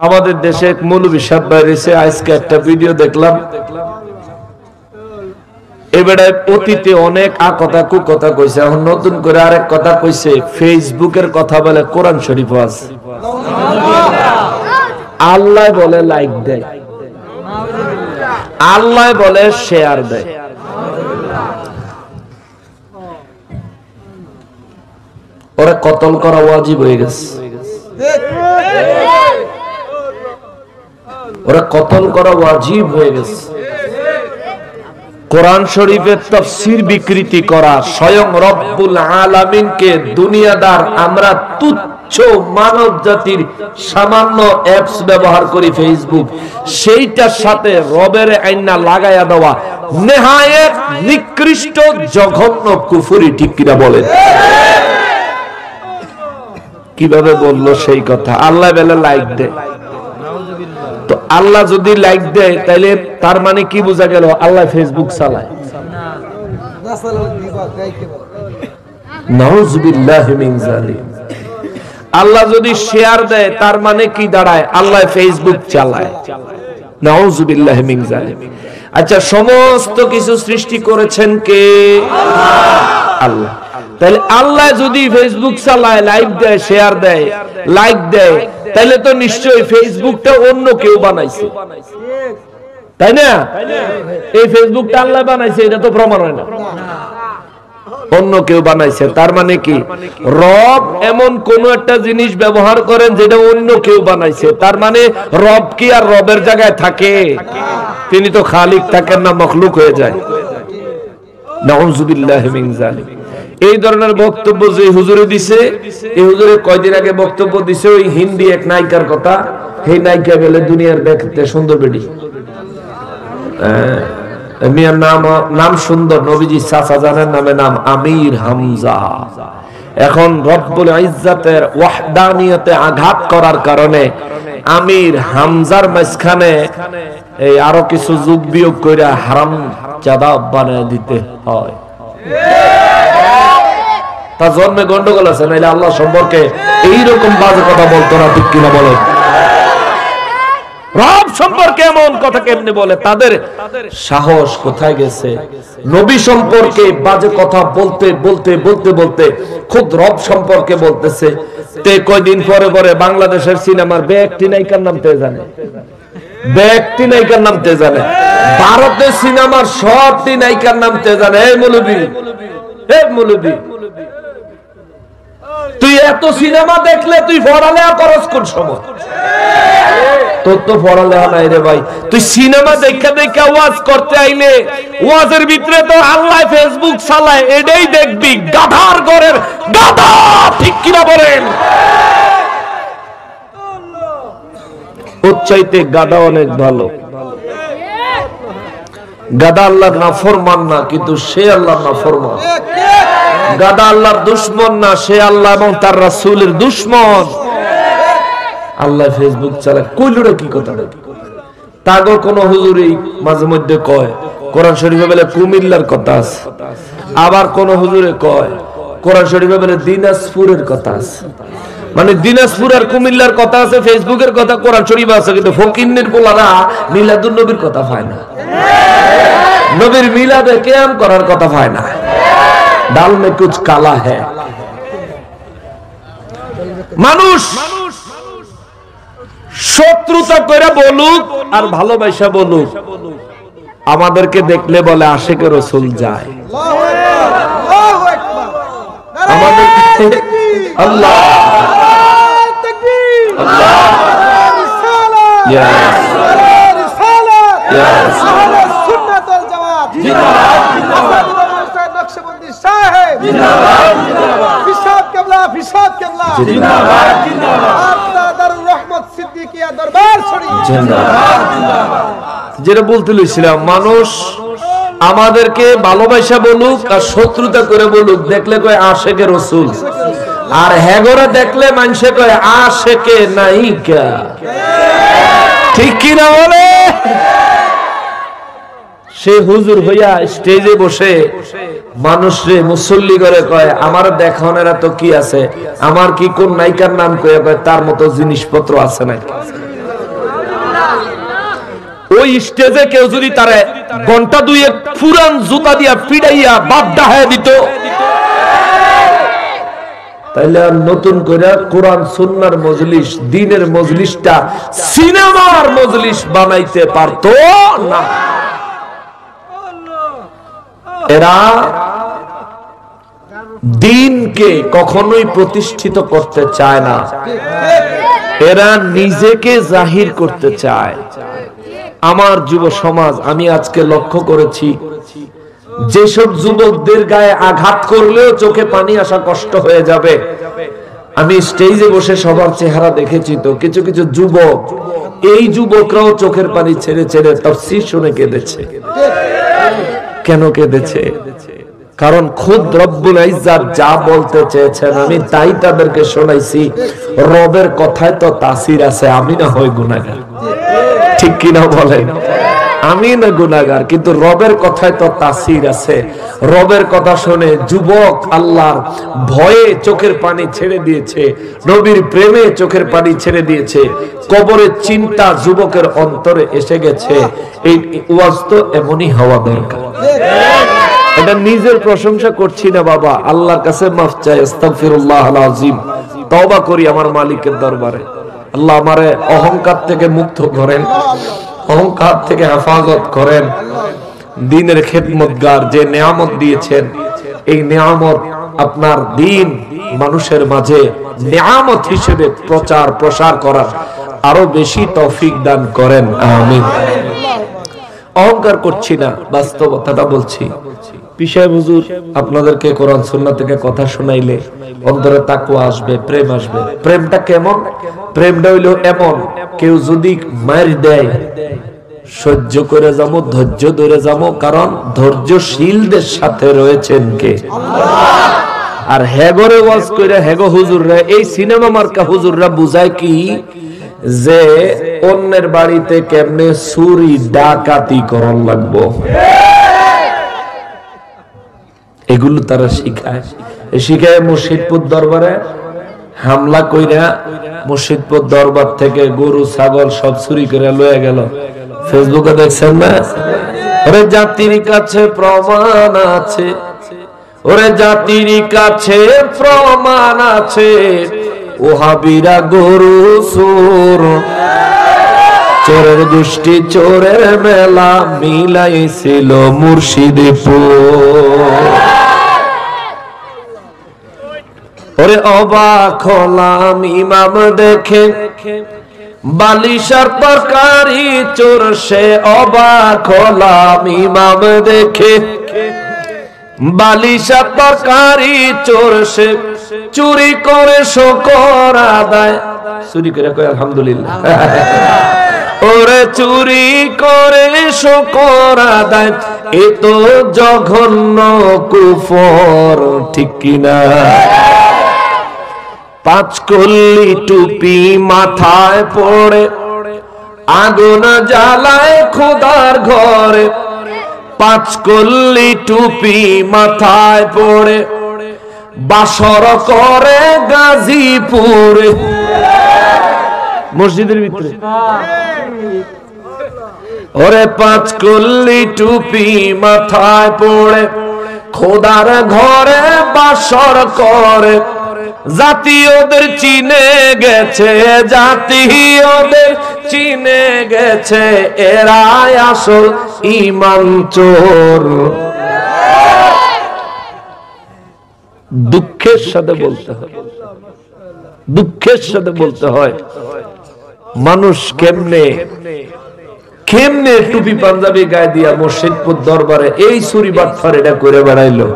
আমাদের দেশে এক মৌলবী সাহেব বাইরেছে, আজকে একটা ভিডিও দেখলাম। এবারে অতীতে অনেক কথা কুকথা কইছে, এখন নতুন করে আরেক কথা কইছে। ফেসবুকের কথা বলে, কোরআন শরীফ আছে। আল্লাহ বলে লাইক দেয়, আল্লাহ বলে শেয়ার দেয়। ওরা কতল করা ওয়াজিব হয়ে গেছে, ওরা কতল করা ওয়াজিব হয়ে গেছে। কোরআন শরীফের তাফসীর বিকৃতি করা, স্বয়ং রব্বুল আলামিনকে দুনিয়াদার আমরা তুচ্ছ মানব জাতির সামান্য অ্যাপস ব্যবহার করি ফেসবুক, সেইটার সাথে রবের আইনা লাগায়া দেওয়া নেহায়েত নিকৃষ্ট জঘন্য কুফরি, ঠিক কিনা বলেন? কিভাবে বললো সেই কথা? আল্লাহ বেলা লাইক দেয়, তো আল্লাহ যদি লাইক দেয় তাহলে তার মানে কি বোঝা গেল? আল্লাহ ফেসবুক চালায়। নাউযুবিল্লাহি মিন যালিক। আল্লাহ যদি শেয়ার দেয় তার মানে কি দাঁড়ায়? আল্লাহ ফেসবুক চালায়। নাউযুবিল্লাহি মিন যালিক। আচ্ছা, সমস্ত কিছু সৃষ্টি করেছেন কে? আল্লাহ। তাহলে আল্লাহ যদি ফেসবুক চালায়, লাইভ দেয়, শেয়ার দেয়, লাইক দেয়, তাহলে তো নিশ্চয়ই ফেসবুকটা অন্য কেউ বানাইছে, তাই না? এই ফেসবুকটা আল্লাহ বানাইছে এটা তো প্রমাণ হয় না, অন্য কেউ বানাইছে। তার মানে কি? রব এমন কোন একটা জিনিস ব্যবহার করেন যেটা অন্য কেউ বানাইছে, তার মানে রব কি আর রবের জায়গায় থাকে? তিনি তো খালিক থাকেন না, মখলুক হয়ে যায়। নাউযুবিল্লাহি মিন যালিক। এই ধরনের বক্তব্য যে হুজুরে দিছে, এই হুজুরে কয়দিন আগে বক্তব্য দিছে ওই হিন্দি এক নায়িকার কথা। এই নায়িকা বলে দুনিয়ার দেখতে সুন্দর বেডি, মিয়ার নাম সুন্দর, নবীজি চাচা জানের নামে নাম আমির হামজা। এখন রব্বুল ইজ্জতের ওয়াহদানিয়তে আঘাত করার কারণে আমির হামজার মাঝখানে এই আরো কিছু যোগ বিয়োগ করে হারাম জাদা বানিয়ে দিতে হয়। তার জন্মে গন্ডগোল আছে, নাইলে আল্লাহ সম্পর্কে এইরকম বাজে কথা বলতো না, ঠিক কিনা বলেন? রব সম্পর্কে এমন কথা কেমনে বলে? তাদের সাহস কোথায় গেছে? নবী সম্পর্কে বাজে কথা বলতে বলতে বলতে বলতে খুদ রব সম্পর্কে বলতেছে। তে কয়দিন পরে পরে বাংলাদেশের সিনেমার ব্যক্তি নায়িকার নাম তে জানে, ব্যক্তি নায়িকার নাম তে জানে, ভারতের সিনেমার সবটি নায়িকার নাম তে জানে। এই মৌলবী, এই মৌলবী, তুই এত সিনেমা দেখলে তুই পড়ালেখা করস কোন সময়? তোর তো পড়ালেখা নাই রে ভাই। তুই সিনেমা দেখা দেখা ওয়াজ করতে আইলে ওয়াজের ভিতরে তো আল্লাহ ফেসবুক চালায়, এটাই দেখবি। গাধার ঘরের গাধা, ঠিক কিনা বলেন? ওর চাইতে গাধা অনেক ভালো। গাধা আল্লাহর নাফরমান না, কিন্তু সে আল্লাহর নাফরমান। গাধা আল্লাহর দুশমন না, সে আল্লাহ এবং তার রাসূলের দুশমন। আল্লাহ ফেসবুক চালায়, কইলুরে কি কথা? তাগো কোন হুজুরই মাঝে মধ্যে কয় কোরআন শরীফে বলে কুমিল্লার কথা আছে, আবার কোন হুজুরে কয় কোরআন শরীফে বলে দিনাজপুরের কথা আছে। মানে দিনাজপুর আর কুমিল্লার কথা আছে, ফেসবুকের কথা কোরআন শরীফে আছে, কিন্তু ফকিন্নের পোলারা মিলাদুন নবীর কথা পায় না, নবীর মিলাদে কিয়াম করার কথা পায় না। ডাল মে কুছ কালা হ্যায়। মানুষ শত্রুতা করে বলুক আর ভালোবাসা বলুক, আমাদেরকে দেখলে বলে আশিকে রাসূল যায়। আমাদেরকে আল্লাহ আল্লাহ ইয়া রিসালাত ইয়া আহলে সুন্নাত ওয়াল জামাত জিন্দাবাদ জিন্দাবাদ। নকশবন্দি সাহেব জিন্দাবাদ জিন্দাবাদ। ফিসাদ কিবলা, ফিসাদ কিবলা জিন্দাবাদ জিন্দাবাদ। আপনার দারুর রহমত সিদ্দিকিয়া দরবার শরীফ জিন্দাবাদ জিন্দাবাদ। যেটা বলতে লইছিলাম, মানুষ আমাদেরকে ভালোবাসা বলুক আর শত্রুতা করে বলুক, দেখলে কয় আশিকে রাসূল, আর হেগোরা দেখলে মানুষে কয় আশিকে নায়িকা, ঠিক কি না বলে? সে হুজুর হইয়া স্টেজে বসে মানুষরে মুসল্লি করে কয় আমার দেখানোর তো কি আছে, আমার কি কোন নায়িকার নাম কয়ে কয় তার মতো জিনিসপত্র আছে নাকি? ওই স্টেজে কেউ যদি তারে ঘন্টা দুয়ে পুরান জুতা দিয়া পিড়াইয়া বাদ ডাহায় দিত, তাইলে আর নতুন করে কোরআন সুন্নাহর মজলিস, দ্বীনের মজলিসটা সিনেমার মজলিস বানাইতে পারতো না। এরা দ্বীনকে কখনোই প্রতিষ্ঠিত করতে চায় না, এরা নিজেকে জাহির করতে চায়। আমার যুব সমাজ, আমি আজকে লক্ষ্য করেছি যেসব যুবকদের গায়ে আঘাত করলেও চোখে পানি আসা কষ্ট হয়ে যাবে। আমি স্টেজে বসে সবার চেহারা দেখেছি, তো কিছু কিছু যুবক, এই যুবকরাও চোখের পানি ছেড়ে ছেড়ে তাফসীর শুনে কেঁদেছে। কেন কেঁদেছে? কারণ খুদ রব্বুল ইজ্জাত যা বলতে চেয়েছেন আমি তাই তাদেরকে শোনাইছি। রবের কথায় তো তাসির আছে, আমি না হয় গুনাহগার, ঠিক কিনা বলেন? আমি না গুনাহগার, কিন্তু রবের কথায় তো তাসির আছে। রবের কথা শুনে যুবক আল্লাহর ভয়ে চোখের পানি ছেড়ে দিয়েছে, নবীর প্রেমে চোখের পানি ছেড়ে দিয়েছে, কবরের চিন্তা যুবকের অন্তরে এসে গেছে। এই ওয়াজ তো এমনই হওয়া দরকার। এটা নিজের প্রশংসা করছি না বাবা, আল্লাহর কাছে মাফ চাই, আস্তাগফিরুল্লাহল আযীম, তওবা করি আমার মালিকের দরবারে। আল্লাহ আমারে অহংকার থেকে মুক্ত করেন, অহংকার থেকে হেফাজত করেন। দ্বীনের খেদমতগার যে নিয়ামত দিয়েছেন, এই নিয়ামত আপনার দ্বীন মানুষের মাঝে নিয়ামত হিসেবে প্রচার প্রসার করার আরো বেশি তৌফিক দান করেন, আমিন। অহংকার করছি না, বাস্তবতাটা বলছি। পিশায় হুজুর আপনাদেরকে কোরআন সুন্নাহ থেকে কথা শোনাইলে অন্তরে তাকওয়া আসবে, প্রেম আসবে। প্রেমটা কেমন? প্রেমটা হইলো এমন, কেউ যদি মার দেয় সহ্য করে যাবো, ধৈর্য ধরে যাবো, কারণ ধৈর্যশীলদের সাথে রয়েছেন কে? আল্লাহ। আর হেগরে ওয়াজ কইরা হেগো হুজুররা, এই সিনেমা মার্কা হুজুররা বুঝায় কি যে অন্যের বাড়িতে কেমনে চুরি ডাকাতি করন লাগবো, এগুলো তারা শিখায়। শিখায় মুর্শিদপুর দরবারে হামলা কইরা মুর্শিদপুর দরবার থেকে গরু ছাগল সব চুরি করে লয়ে গেল। ফেসবুকে দেখছেন না? ওরে জাতির কাছে প্রমাণ আছে, ওরে জাতির কাছে প্রমাণ আছে, ওহাবিরা গরু চোর, চোরের গোষ্ঠী চোরের মেলা মিলাইছিল মুর্শিদপুর। ওরে অবাক হলাম ইমাম দেখে বালিশার তরকারি চোর, সে অবাক হলাম ইমাম দেখে বালিশার তরকারি চোর, সে চুরি করে শকর আদায়, চুরি করে কয় আলহামদুলিল্লাহ। ওরে চুরি করে শকর আদায়, এ তো জঘন্য কুফর, ঠিক কিনা? পাঁচ কল্লি টুপি মাথায় পড়ে আগুন জ্বালায় খোদার ঘরে, পাঁচ কল্লি টুপি মাথায় পড়ে বাসর করে গাজীপুরে, মসজিদের ভিতরে। ওরে পাঁচ কল্লি টুপি মাথায় পড়ে খোদার ঘরে বাসর করে, জাতি ওদের চিনে গেছে, জাতি ওদের চিনে গেছে, এরাই আসল ঈমান চোর। দুঃখের সাথে বলতে হয়, দুঃখের সাথে বলতে হয়, মানুষ কেমনে কেমনে টুপি পাঞ্জাবি গায়ে দিয়া মুর্শিদপুর দরবারে এই চুরি বাটফার এটা করে বেড়াইলো।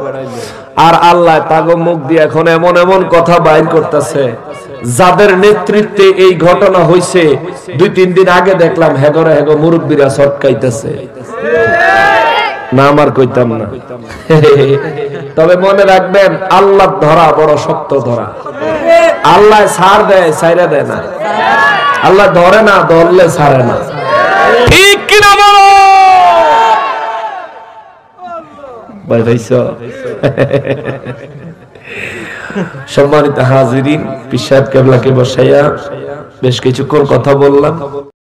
আর আল্লাহ তাগো মুখ দিয়ে এখন এমন এমন কথা বাইর করতেছে, যাদের নেতৃত্বে এই ঘটনা হইছে 2-3 দিন আগে দেখলাম হেগরে হেগো মুরব্বীরা সটকাইতেছে। নাম আর কইতাম না, তবে মনে রাখবেন আল্লাহ ধরা বড় শক্ত ধরা। আল্লাহ ছাড় দেয়, ছাইরা দেয় না। আল্লাহ ধরে না, ধরলে ছাড়ে না, ঠিক কিনা বলো? সম্মানিত হাজিরিন, পীর সাহেব কেবলাকে বসাইয়া বেশ কিছুক্ষণ কথা বললাম।